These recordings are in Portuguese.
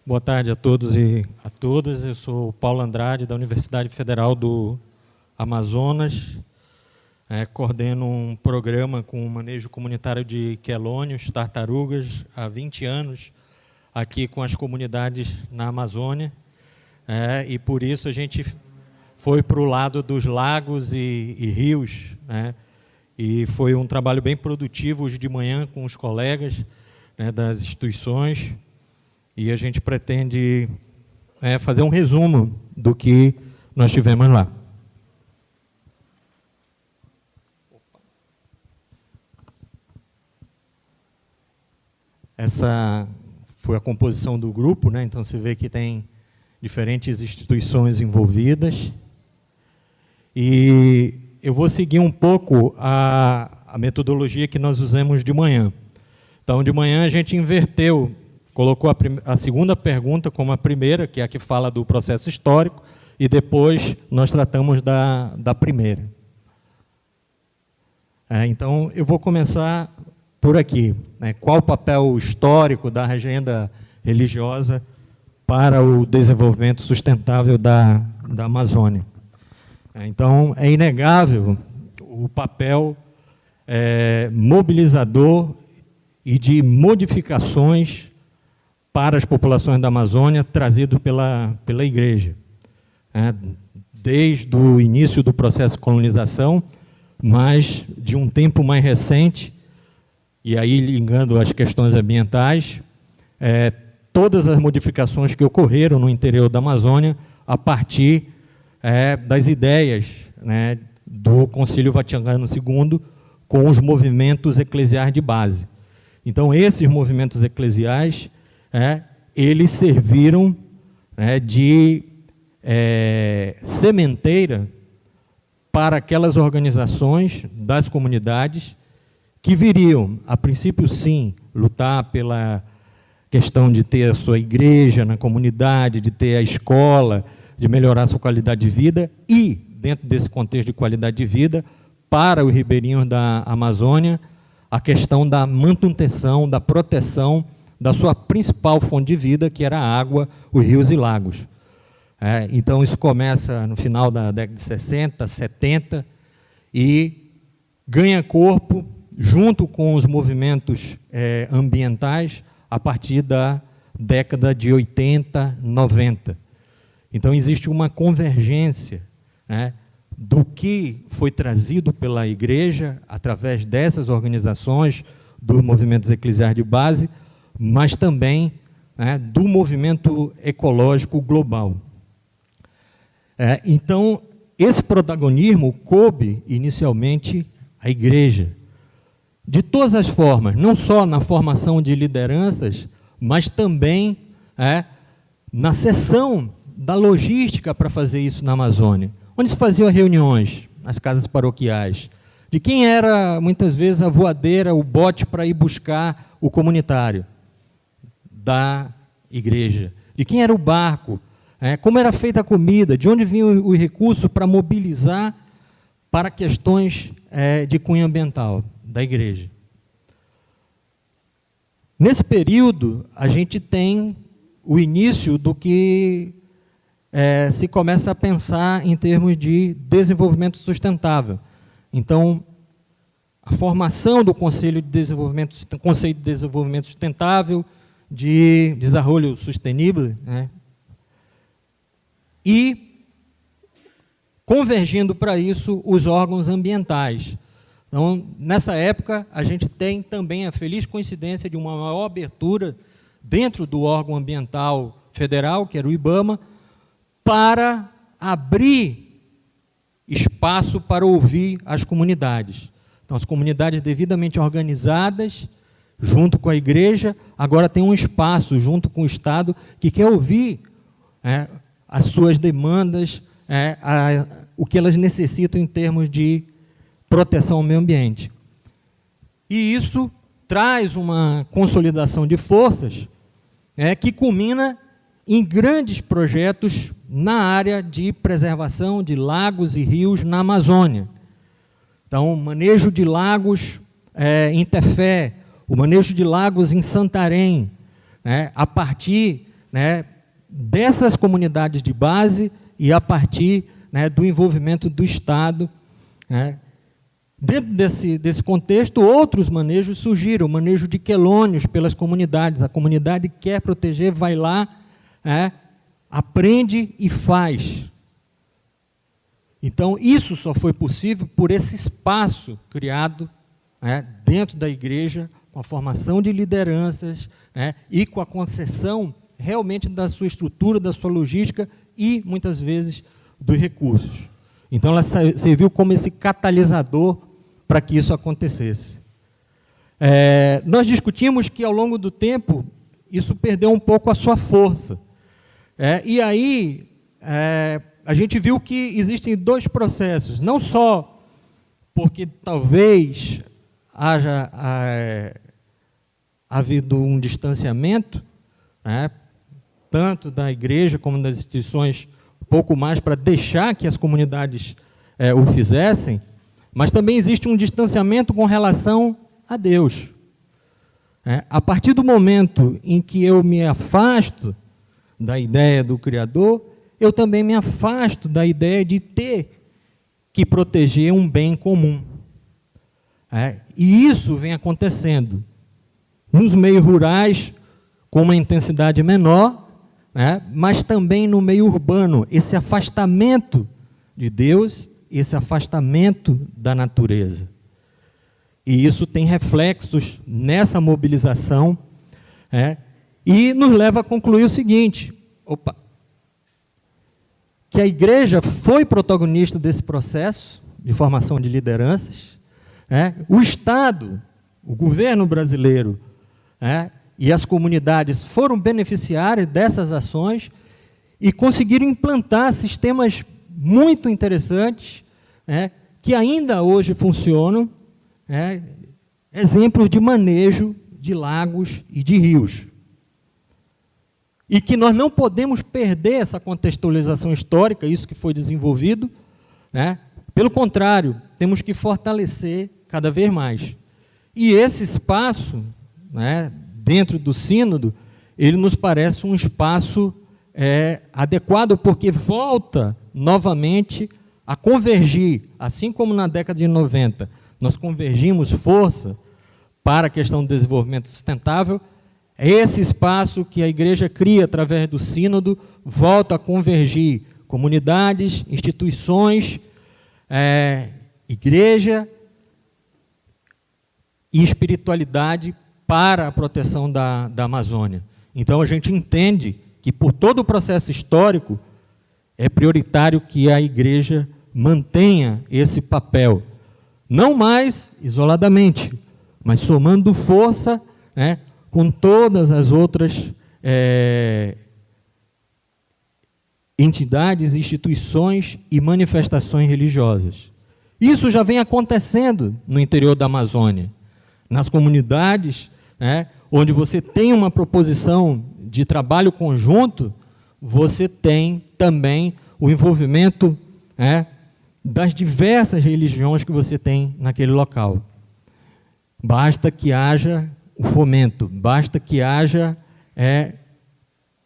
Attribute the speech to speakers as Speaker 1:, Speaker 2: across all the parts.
Speaker 1: Boa tarde a todos e a todas. Eu sou Paulo Andrade, da Universidade Federal do Amazonas. Coordeno um programa com o manejo comunitário de quelônios, tartarugas, há 20 anos, aqui com as comunidades na Amazônia. E por isso a gente foi para o lado dos lagos e rios, e foi um trabalho bem produtivo hoje de manhã com os colegas das instituições, e a gente pretende fazer um resumo do que nós tivemos lá. Essa foi a composição do grupo, então você vê que tem diferentes instituições envolvidas. E eu vou seguir um pouco a metodologia que nós usamos de manhã. Então, de manhã a gente inverteu, colocou a segunda pergunta como a primeira, que é a que fala do processo histórico, e depois nós tratamos da primeira. Então, eu vou começar por aqui. Qual o papel histórico da agenda religiosa para o desenvolvimento sustentável da Amazônia? Então, é inegável o papel mobilizador e de modificações para as populações da Amazônia trazido pela Igreja. Desde o início do processo de colonização, mas de um tempo mais recente, e aí ligando as questões ambientais, todas as modificações que ocorreram no interior da Amazônia a partir das ideias do Concílio Vaticano II com os movimentos eclesiais de base. Então, esses movimentos eclesiais, eles serviram de sementeira para aquelas organizações das comunidades que viriam, a princípio, sim, lutar pela questão de ter a sua igreja na comunidade, de ter a escola, de melhorar a sua qualidade de vida e, dentro desse contexto de qualidade de vida, para os ribeirinhos da Amazônia, a questão da manutenção, da proteção da sua principal fonte de vida, que era a água, os rios e lagos. Então, isso começa no final da década de 60, 70, e ganha corpo junto com os movimentos ambientais a partir da década de 80, 90. Então, existe uma convergência do que foi trazido pela Igreja, através dessas organizações, dos movimentos eclesiais de base, mas também do movimento ecológico global. Então, esse protagonismo coube, inicialmente, à Igreja, de todas as formas, não só na formação de lideranças, mas também na seção da logística para fazer isso na Amazônia. Onde se faziam reuniões? Nas casas paroquiais. De quem era, muitas vezes, a voadeira, o bote para ir buscar o comunitário? Da Igreja. De quem era o barco? Como era feita a comida? De onde vinha o recurso para mobilizar para questões de cunho ambiental? Da Igreja. Nesse período, a gente tem o início do que se começa a pensar em termos de desenvolvimento sustentável. Então, a formação do Conselho de Desenvolvimento Sustentável, de Desenvolvimento Sustentável, e convergindo para isso os órgãos ambientais. Então, nessa época, a gente tem também a feliz coincidência de uma maior abertura dentro do órgão ambiental federal, que era o IBAMA, para abrir espaço para ouvir as comunidades. Então, as comunidades devidamente organizadas, junto com a Igreja, agora tem um espaço, junto com o Estado, que quer ouvir as suas demandas, o que elas necessitam em termos de proteção ao meio ambiente. E isso traz uma consolidação de forças que culmina em grandes projetos na área de preservação de lagos e rios na Amazônia. Então, o manejo de lagos em Tefé, o manejo de lagos em Santarém, a partir né, dessas comunidades de base e a partir, né, do envolvimento do Estado, né. Dentro desse contexto, outros manejos surgiram, o manejo de quelônios pelas comunidades. A comunidade quer proteger, vai lá, aprende e faz. Então, isso só foi possível por esse espaço criado, dentro da igreja, com a formação de lideranças, e com a concessão realmente da sua estrutura, da sua logística e, muitas vezes, dos recursos. Então, ela serviu como esse catalisador para que isso acontecesse. Nós discutimos que, ao longo do tempo, isso perdeu um pouco a sua força. E aí, a gente viu que existem dois processos, não só porque talvez haja havido um distanciamento, tanto da igreja como das instituições, um pouco mais para deixar que as comunidades o fizessem, mas também existe um distanciamento com relação a Deus. A partir do momento em que eu me afasto da ideia do Criador, eu também me afasto da ideia de ter que proteger um bem comum. E isso vem acontecendo nos meios rurais com uma intensidade menor, mas também no meio urbano, esse afastamento de Deus, esse afastamento da natureza. E isso tem reflexos nessa mobilização, e nos leva a concluir o seguinte, que a igreja foi protagonista desse processo de formação de lideranças, o Estado, o governo brasileiro, e as comunidades foram beneficiários dessas ações e conseguiram implantar sistemas muito interessantes, que ainda hoje funcionam, exemplos de manejo de lagos e de rios. E que nós não podemos perder essa contextualização histórica, isso que foi desenvolvido, pelo contrário, temos que fortalecer cada vez mais. E esse espaço, dentro do sínodo, ele nos parece um espaço adequado, porque volta novamente a convergir, assim como na década de 90, nós convergimos força para a questão do desenvolvimento sustentável, esse espaço que a igreja cria através do sínodo volta a convergir comunidades, instituições, igreja e espiritualidade para a proteção da Amazônia. Então, a gente entende que, por todo o processo histórico, é prioritário que a igreja mantenha esse papel, não mais isoladamente, mas somando força, com todas as outras entidades, instituições e manifestações religiosas. Isso já vem acontecendo no interior da Amazônia, nas comunidades, onde você tem uma proposição de trabalho conjunto, você tem também o envolvimento das diversas religiões que você tem naquele local. Basta que haja o fomento, basta que haja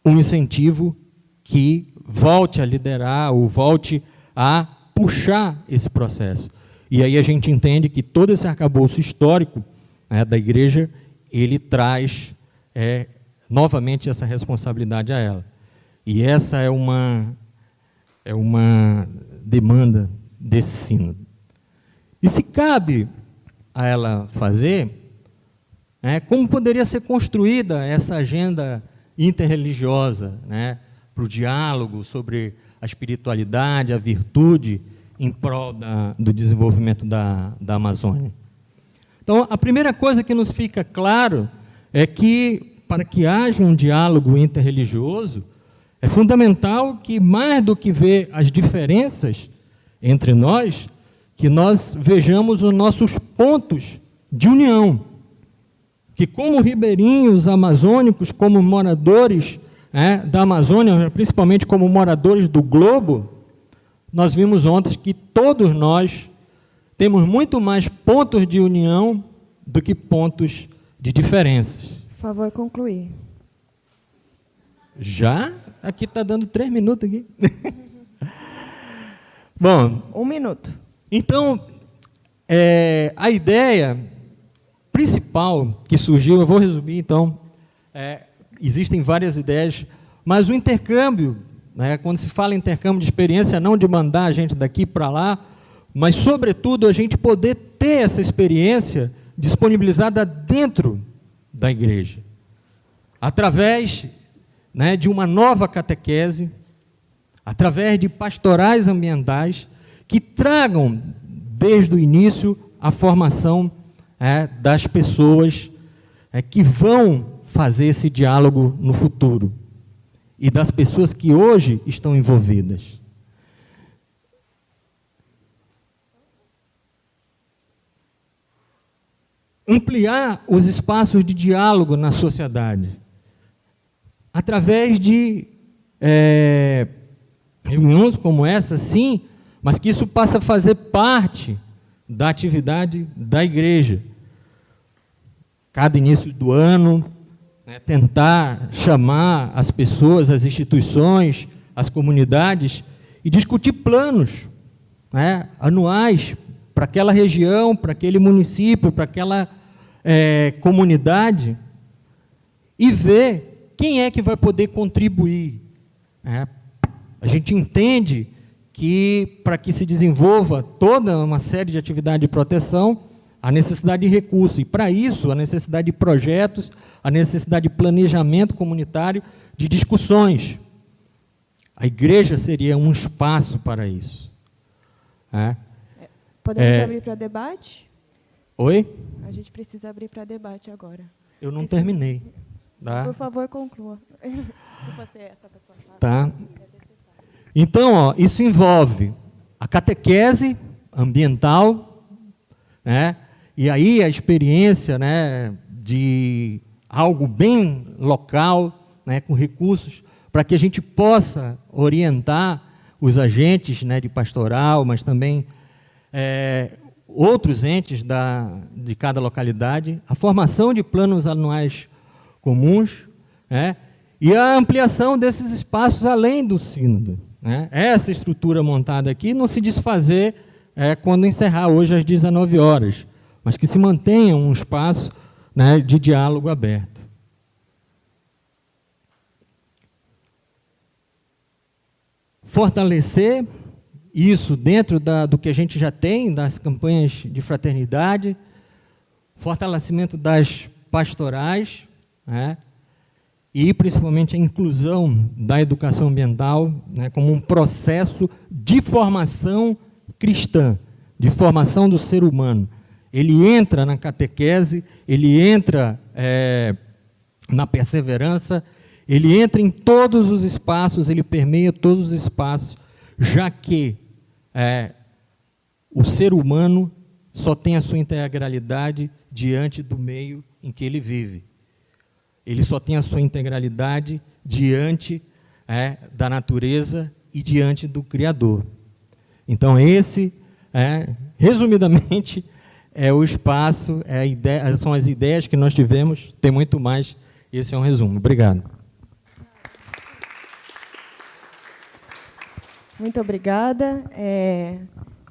Speaker 1: um incentivo que volte a liderar ou volte a puxar esse processo. E aí a gente entende que todo esse arcabouço histórico da igreja, ele traz novamente essa responsabilidade a ela. E essa é uma demanda desse sínodo. E se cabe a ela fazer, como poderia ser construída essa agenda interreligiosa, para o diálogo sobre a espiritualidade, a virtude, em prol do desenvolvimento da Amazônia? Então, a primeira coisa que nos fica claro é que, para que haja um diálogo interreligioso, é fundamental que, mais do que ver as diferenças entre nós, que nós vejamos os nossos pontos de união. Que, como ribeirinhos amazônicos, como moradores da Amazônia, principalmente como moradores do globo, nós vimos ontem que todos nós temos muito mais pontos de união do que pontos de diferenças.
Speaker 2: Por favor, concluir.
Speaker 1: Já? Aqui está dando 3 minutos aqui. Bom.
Speaker 2: 1 minuto.
Speaker 1: Então, a ideia principal que surgiu, eu vou resumir então, existem várias ideias, mas o intercâmbio, né, quando se fala em intercâmbio de experiência, não de mandar a gente daqui para lá, mas, sobretudo, a gente poder ter essa experiência disponibilizada dentro da igreja, através, né, de uma nova catequese, através de pastorais ambientais que tragam, desde o início, a formação das pessoas que vão fazer esse diálogo no futuro e das pessoas que hoje estão envolvidas. Ampliar os espaços de diálogo na sociedade, através de reuniões como essa, sim, mas que isso passa a fazer parte da atividade da igreja. Cada início do ano, tentar chamar as pessoas, as instituições, as comunidades e discutir planos anuais para aquela região, para aquele município, para aquela comunidade, e ver quem é que vai poder contribuir. A gente entende que, para que se desenvolva toda uma série de atividades de proteção, há necessidade de recursos, e para isso, a necessidade de projetos, a necessidade de planejamento comunitário, de discussões. A igreja seria um espaço para isso.
Speaker 2: Podemos abrir para debate?
Speaker 1: Oi?
Speaker 2: A gente precisa abrir para debate agora.
Speaker 1: Eu não terminei. Tá?
Speaker 2: Por favor, conclua. Desculpa ser essa pessoa.
Speaker 1: Tá. Então, isso envolve a catequese ambiental, e aí a experiência de algo bem local, com recursos, para que a gente possa orientar os agentes de pastoral, mas também outros entes de cada localidade, a formação de planos anuais comuns, e a ampliação desses espaços além do sínodo. Essa estrutura montada aqui não se desfazer quando encerrar hoje às 19 horas, mas que se mantenha um espaço de diálogo aberto. Fortalecer isso dentro do que a gente já tem, das campanhas de fraternidade, fortalecimento das pastorais, e principalmente a inclusão da educação ambiental como um processo de formação cristã, de formação do ser humano. Ele entra na catequese, ele entra na perseverança, ele entra em todos os espaços, ele permeia todos os espaços, já que o ser humano só tem a sua integralidade diante do meio em que ele vive. Ele só tem a sua integralidade diante da natureza e diante do Criador. Então, esse, resumidamente, é o espaço, são as ideias que nós tivemos, tem muito mais, esse é um resumo. Obrigado.
Speaker 2: Muito obrigada.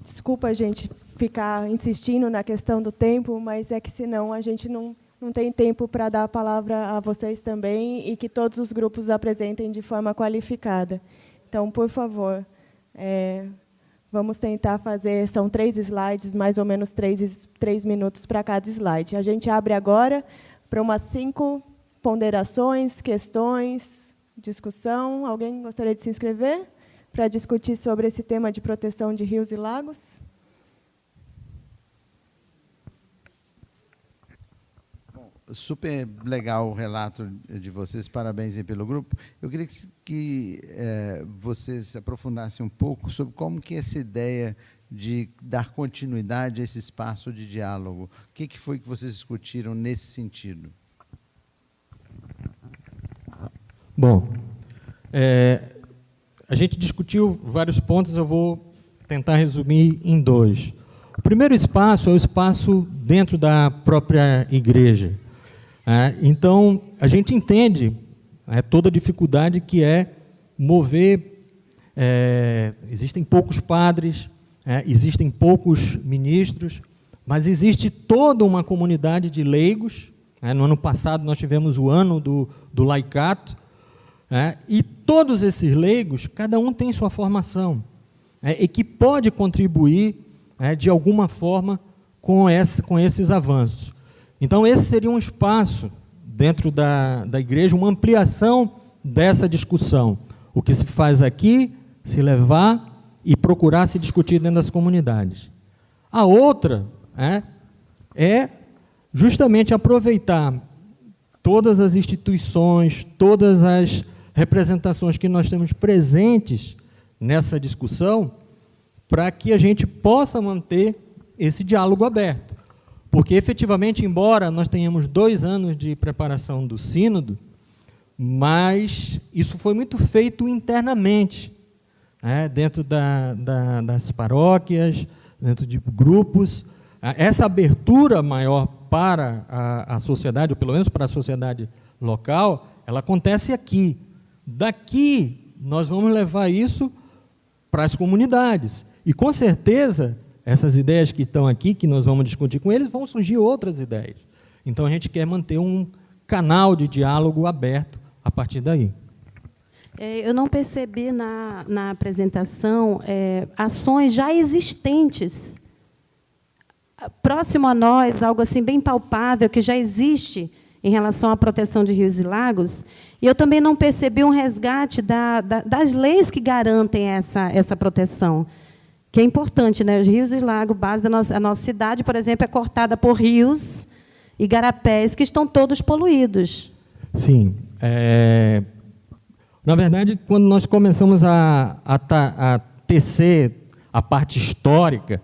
Speaker 2: Desculpa a gente ficar insistindo na questão do tempo, mas é que senão a gente não tem tempo para dar a palavra a vocês também e que todos os grupos apresentem de forma qualificada. Então, por favor, vamos tentar fazer, são 3 slides, mais ou menos 3 minutos para cada slide. A gente abre agora para umas 5 ponderações, questões, discussão. Alguém gostaria de se inscrever para discutir sobre esse tema de proteção de rios e lagos?
Speaker 3: Super legal o relato de vocês, parabéns aí pelo grupo. Eu queria que vocês aprofundassem um pouco sobre como que essa ideia de dar continuidade a esse espaço de diálogo, o que foi que vocês discutiram nesse sentido?
Speaker 1: Bom, a gente discutiu vários pontos, eu vou tentar resumir em 2. O primeiro espaço é o espaço dentro da própria igreja. Então, a gente entende toda a dificuldade que é mover. Existem poucos padres, existem poucos ministros, mas existe toda uma comunidade de leigos. No ano passado nós tivemos o ano do laicato, e todos esses leigos, cada um tem sua formação, e que pode contribuir de alguma forma com esses avanços. Então, esse seria um espaço dentro da igreja, uma ampliação dessa discussão. O que se faz aqui, se levar e procurar se discutir dentro das comunidades. A outra é justamente aproveitar todas as instituições, todas as representações que nós temos presentes nessa discussão, para que a gente possa manter esse diálogo aberto. Porque, efetivamente, embora nós tenhamos 2 anos de preparação do sínodo, mas isso foi muito feito internamente, dentro das paróquias, dentro de grupos. Essa abertura maior para a sociedade, ou pelo menos para a sociedade local, ela acontece aqui. Daqui, nós vamos levar isso para as comunidades. E, com certeza, essas ideias que estão aqui, que nós vamos discutir com eles, vão surgir outras ideias. Então, a gente quer manter um canal de diálogo aberto a partir daí.
Speaker 4: Eu não percebi na apresentação ações já existentes, próximo a nós, algo assim bem palpável, que já existe em relação à proteção de rios e lagos, e eu também não percebi um resgate das leis que garantem essa proteção, que é importante, né? Os rios e lagos, base da nossa cidade, por exemplo, é cortada por rios e igarapés que estão todos poluídos.
Speaker 1: Sim. Na verdade, quando nós começamos a tecer a parte histórica,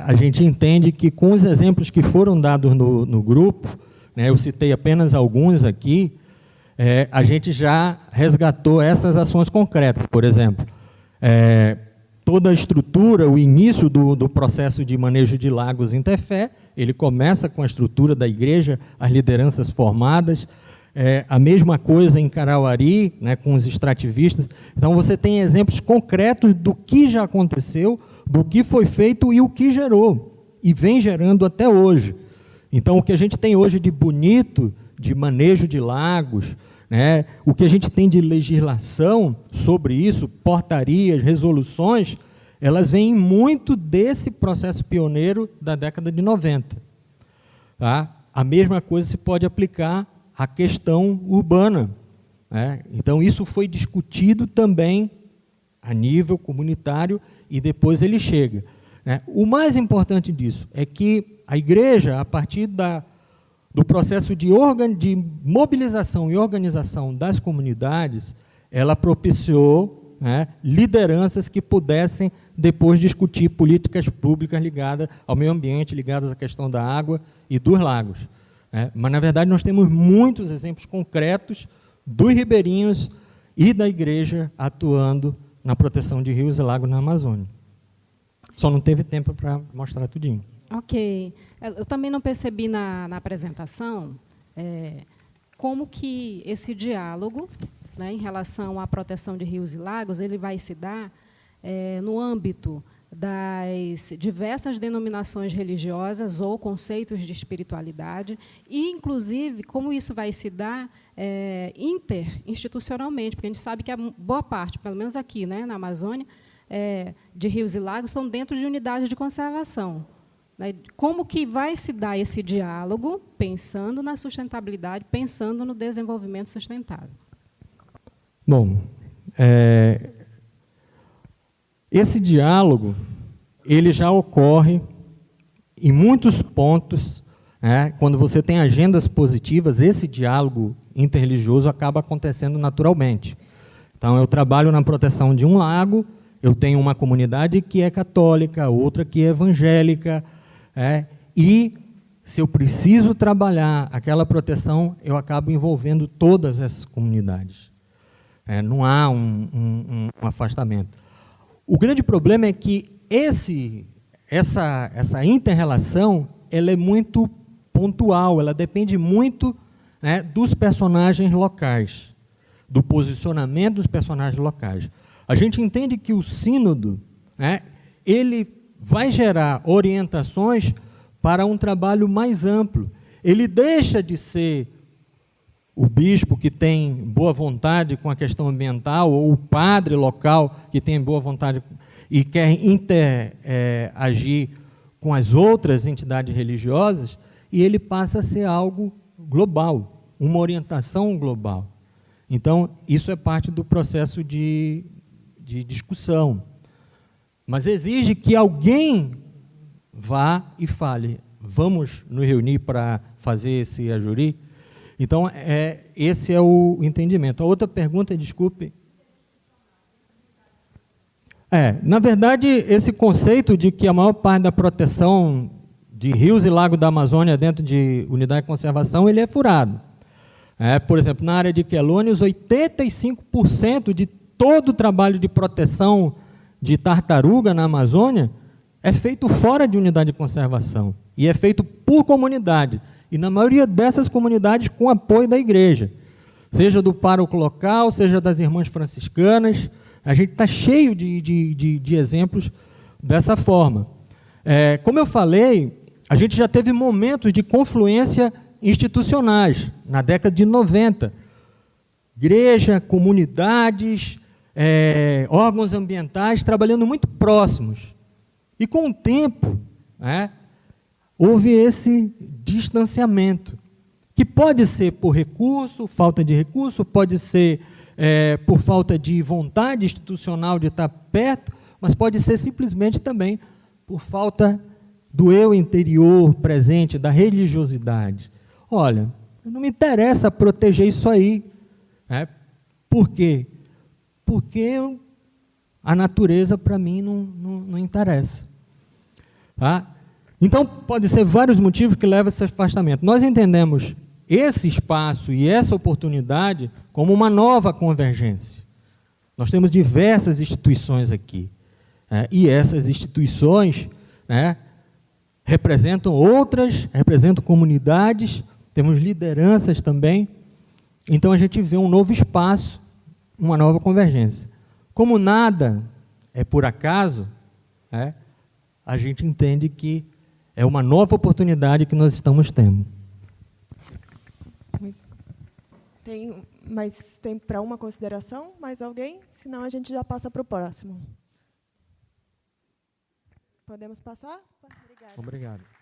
Speaker 1: a gente entende que, com os exemplos que foram dados no grupo, eu citei apenas alguns aqui, a gente já resgatou essas ações concretas. Por exemplo, toda a estrutura, o início do processo de manejo de lagos Interfé, ele começa com a estrutura da igreja, as lideranças formadas, a mesma coisa em Carauari, com os extrativistas. Então, você tem exemplos concretos do que já aconteceu, do que foi feito e o que gerou, e vem gerando até hoje. Então, o que a gente tem hoje de bonito, de manejo de lagos, o que a gente tem de legislação sobre isso, portarias, resoluções, elas vêm muito desse processo pioneiro da década de 90. Tá? A mesma coisa se pode aplicar à questão urbana. Então, isso foi discutido também a nível comunitário e depois ele chega. O mais importante disso é que a igreja, a partir do processo de mobilização e organização das comunidades, ela propiciou lideranças que pudessem depois discutir políticas públicas ligadas ao meio ambiente, ligadas à questão da água e dos lagos. Mas, na verdade, nós temos muitos exemplos concretos dos ribeirinhos e da igreja atuando na proteção de rios e lagos na Amazônia. Só não teve tempo para mostrar tudinho.
Speaker 5: Ok. Eu também não percebi na apresentação como que esse diálogo, em relação à proteção de rios e lagos, ele vai se dar no âmbito das diversas denominações religiosas ou conceitos de espiritualidade, e, inclusive, como isso vai se dar interinstitucionalmente, porque a gente sabe que a boa parte, pelo menos aqui, na Amazônia, de rios e lagos, estão dentro de unidades de conservação. Como que vai se dar esse diálogo, pensando na sustentabilidade, pensando no desenvolvimento sustentável?
Speaker 1: Bom, esse diálogo ele já ocorre em muitos pontos. Quando você tem agendas positivas, esse diálogo interreligioso acaba acontecendo naturalmente. Então, eu trabalho na proteção de um lago, eu tenho uma comunidade que é católica, outra que é evangélica, e, se eu preciso trabalhar aquela proteção, eu acabo envolvendo todas essas comunidades. Não há um afastamento. O grande problema é que essa inter-relação ela é muito pontual, ela depende muito dos personagens locais. do posicionamento dos personagens locais. A gente entende que o sínodo, né, ele vai gerar orientações para um trabalho mais amplo. Ele deixa de ser o bispo que tem boa vontade com a questão ambiental, ou o padre local que tem boa vontade e quer interagir com as outras entidades religiosas, e ele passa a ser algo global, uma orientação global. Então, isso é parte do processo de discussão. Mas exige que alguém vá e fale, vamos nos reunir para fazer esse ajuri? Então, esse é o entendimento. A outra pergunta, desculpe. Na verdade, esse conceito de que a maior parte da proteção de rios e lagos da Amazônia dentro de unidade de conservação, ele é furado. Por exemplo, na área de Quelônios, 85% de todo o trabalho de proteção de tartaruga na Amazônia é feito fora de unidade de conservação. E é feito por comunidade. E, na maioria dessas comunidades, com apoio da igreja. Seja do pároco local, seja das irmãs franciscanas. A gente está cheio de exemplos dessa forma. Como eu falei, a gente já teve momentos de confluência institucionais, na década de 90. Igreja, comunidades, órgãos ambientais trabalhando muito próximos. E, com o tempo, houve esse distanciamento, que pode ser por recurso, falta de recurso, pode ser por falta de vontade institucional de estar perto, mas pode ser simplesmente também por falta do eu interior presente, da religiosidade. Olha, não me interessa proteger isso aí. Por quê? Porque a natureza, para mim, não interessa. Tá? Então, pode ser vários motivos que levam a esse afastamento. Nós entendemos esse espaço e essa oportunidade como uma nova convergência. Nós temos diversas instituições aqui. E essas instituições representam outras, representam comunidades, temos lideranças também. Então, a gente vê um novo espaço, uma nova convergência. Como nada é por acaso, a gente entende que é uma nova oportunidade que nós estamos tendo.
Speaker 2: Mas tem para uma consideração? Mais alguém? Senão a gente já passa para o próximo. Podemos passar? Obrigada.
Speaker 1: Obrigado.